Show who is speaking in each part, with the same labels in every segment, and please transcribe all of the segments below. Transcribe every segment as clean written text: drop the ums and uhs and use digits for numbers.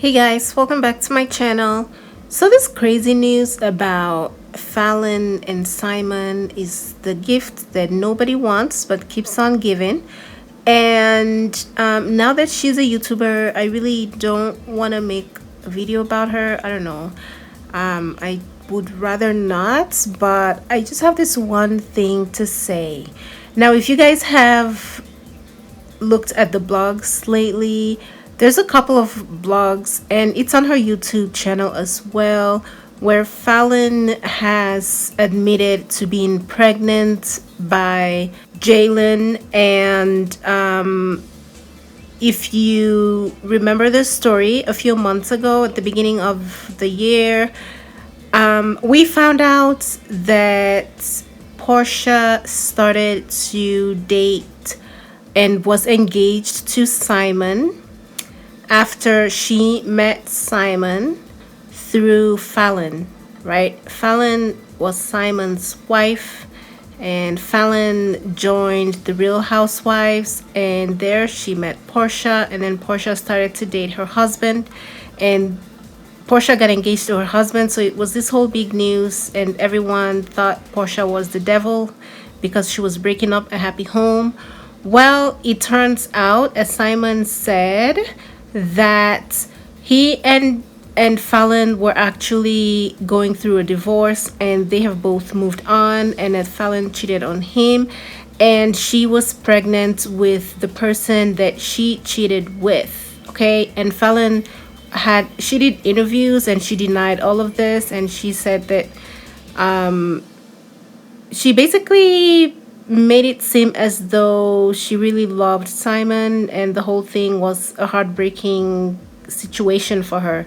Speaker 1: Hey guys, welcome back to my channel. So this crazy news about Falynn and Simon is the gift that nobody wants but keeps on giving. And now that she's a YouTuber, I really don't want to make a video about her. I don't know. I would rather not, but I just have this one thing to say. Now, if you guys have looked at the blogs lately, there's a couple of blogs, and it's on her YouTube channel as well, where Falynn has admitted to being pregnant by Jalen. And if you remember the story, a few months ago at the beginning of the year, we found out that Portia started to date and was engaged to Simon after she met Simon through Falynn, right? Falynn was Simon's wife, and Falynn joined the Real Housewives, and there she met Portia, and then Portia started to date her husband, and Portia got engaged to her husband. So it was this whole big news, and everyone thought Portia was the devil because she was breaking up a happy home. Well, it turns out, as Simon said, that he and Falynn were actually going through a divorce, and they have both moved on, and that Falynn cheated on him, and she was pregnant with the person that she cheated with. Okay, and Falynn she did interviews and she denied all of this, and she said that she basically made it seem as though she really loved Simon, and the whole thing was a heartbreaking situation for her.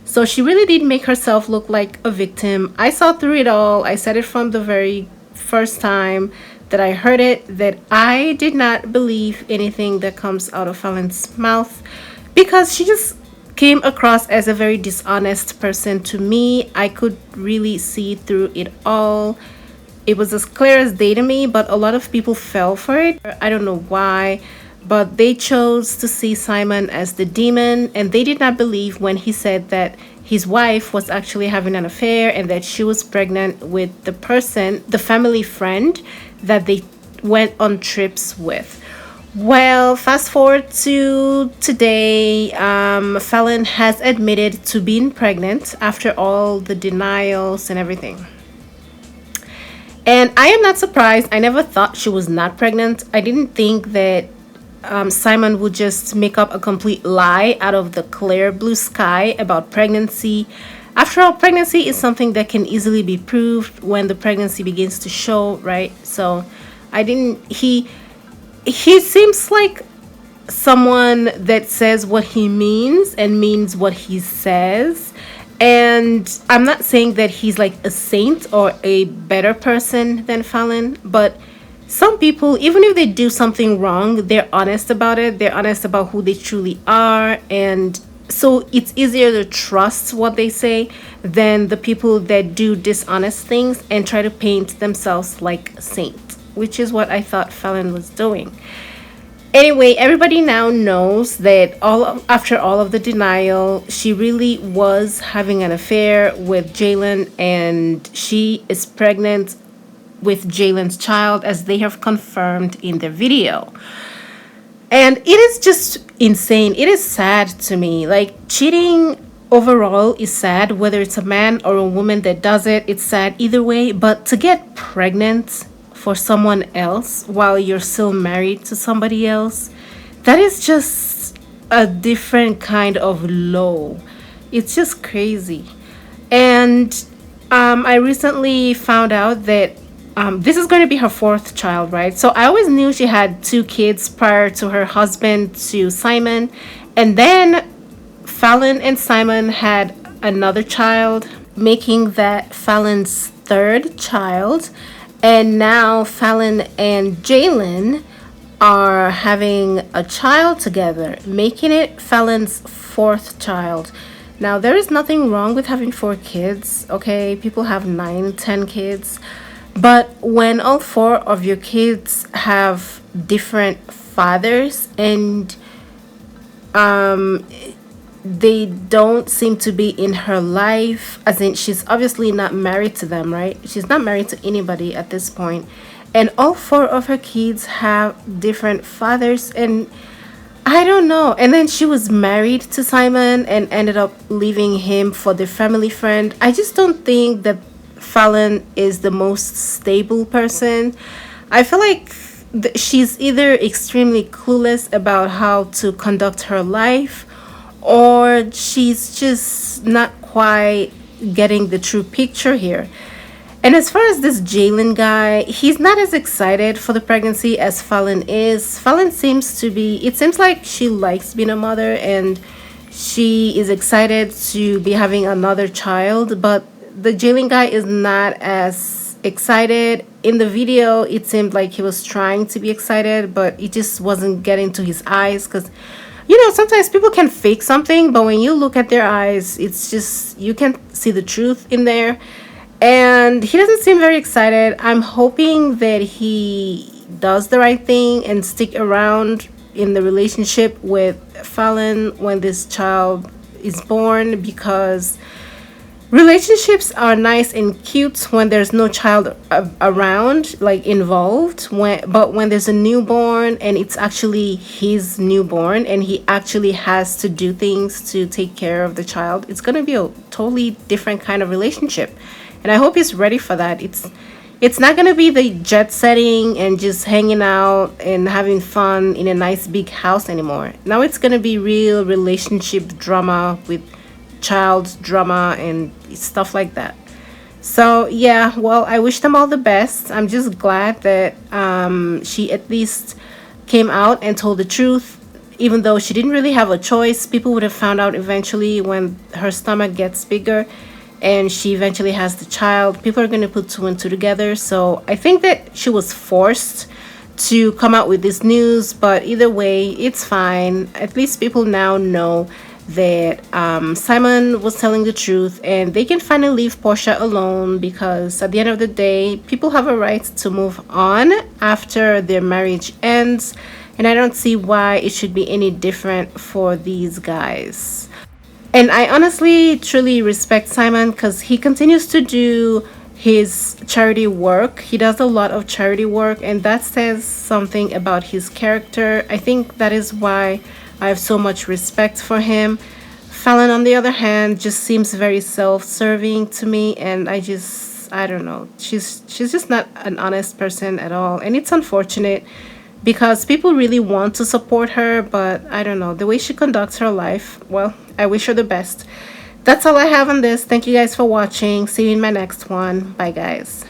Speaker 1: So she really did make herself look like a victim. I saw through it all. I said it from the very first time that I heard it, that I did not believe anything that comes out of Falynn's mouth, because she just came across as a very dishonest person to me. I could really see through it all. It was as clear as day to me, but a lot of people fell for it. I don't know why, but they chose to see Simon as the demon, and they did not believe when he said that his wife was actually having an affair and that she was pregnant with the person, the family friend that they went on trips with. Well, fast forward to today, Falynn has admitted to being pregnant after all the denials and everything. And I am not surprised. I never thought she was not pregnant. I didn't think that Simon would just make up a complete lie out of the clear blue sky about pregnancy. After all, pregnancy is something that can easily be proved when the pregnancy begins to show, right? So he seems like someone that says what he means and means what he says. And I'm not saying that he's like a saint or a better person than Falynn, but some people, even if they do something wrong, they're honest about it. They're honest about who they truly are. And so it's easier to trust what they say than the people that do dishonest things and try to paint themselves like a saint, which is what I thought Falynn was doing. Anyway, everybody now knows that after all of the denial, she really was having an affair with Jalen, and she is pregnant with Jalen's child, as they have confirmed in their video. And it is just insane. It is sad to me. Like, cheating overall is sad, whether it's a man or a woman that does it. It's sad either way. But to get pregnant for someone else while you're still married to somebody else, that is just a different kind of low. It's just crazy. And I recently found out that this is going to be her fourth child, right? So I always knew she had 2 kids prior to her husband, to Simon, and then Falynn and Simon had another child, making that Falynn's 3rd child. And now Falynn and Jalen are having a child together, making it Falynn's 4th child. Now, there is nothing wrong with having 4 kids, okay? People have 9, 10 kids. But when all 4 of your kids have different fathers, and they don't seem to be in her life, as in she's obviously not married to them, right? She's not married to anybody at this point, and all four of her kids have different fathers, and I don't know. And then she was married to Simon and ended up leaving him for the family friend. I just don't think that Falynn is the most stable person. I feel like she's either extremely clueless about how to conduct her life, or she's just not quite getting the true picture here. And as far as this Jalen guy, he's not as excited for the pregnancy as Falynn is. Falynn seems to be, it seems like she likes being a mother and she is excited to be having another child, but the Jalen guy is not as excited. In the video, it seemed like he was trying to be excited, but it just wasn't getting to his eyes because sometimes people can fake something, but when you look at their eyes, it's just, you can see the truth in there. And he doesn't seem very excited. I'm hoping that he does the right thing and stick around in the relationship with Falynn when this child is born, because relationships are nice and cute when there's no child around, like involved. But when there's a newborn and it's actually his newborn and he actually has to do things to take care of the child, it's gonna be a totally different kind of relationship. And I hope he's ready for that. It's not gonna be the jet setting and just hanging out and having fun in a nice big house anymore. Now it's gonna be real relationship drama with child drama and stuff like that. So yeah, well, I wish them all the best. I'm just glad that she at least came out and told the truth, even though she didn't really have a choice. People would have found out eventually when her stomach gets bigger and she eventually has the child. People are going to put two and two together. So I think that she was forced to come out with this news, but either way, it's fine. At least people now know that Simon was telling the truth, and they can finally leave Portia alone, because at the end of the day, people have a right to move on after their marriage ends, and I don't see why it should be any different for these guys. And I honestly truly respect Simon because he continues to do his charity work. He does a lot of charity work, and that says something about his character. I think that is why I have so much respect for him. Falynn, on the other hand, just seems very self-serving to me, and I don't know. She's just not an honest person at all, and it's unfortunate because people really want to support her, but I don't know, the way she conducts her life. Well, I wish her the best. That's all I have on this. Thank you guys for watching. See you in my next one. Bye, guys.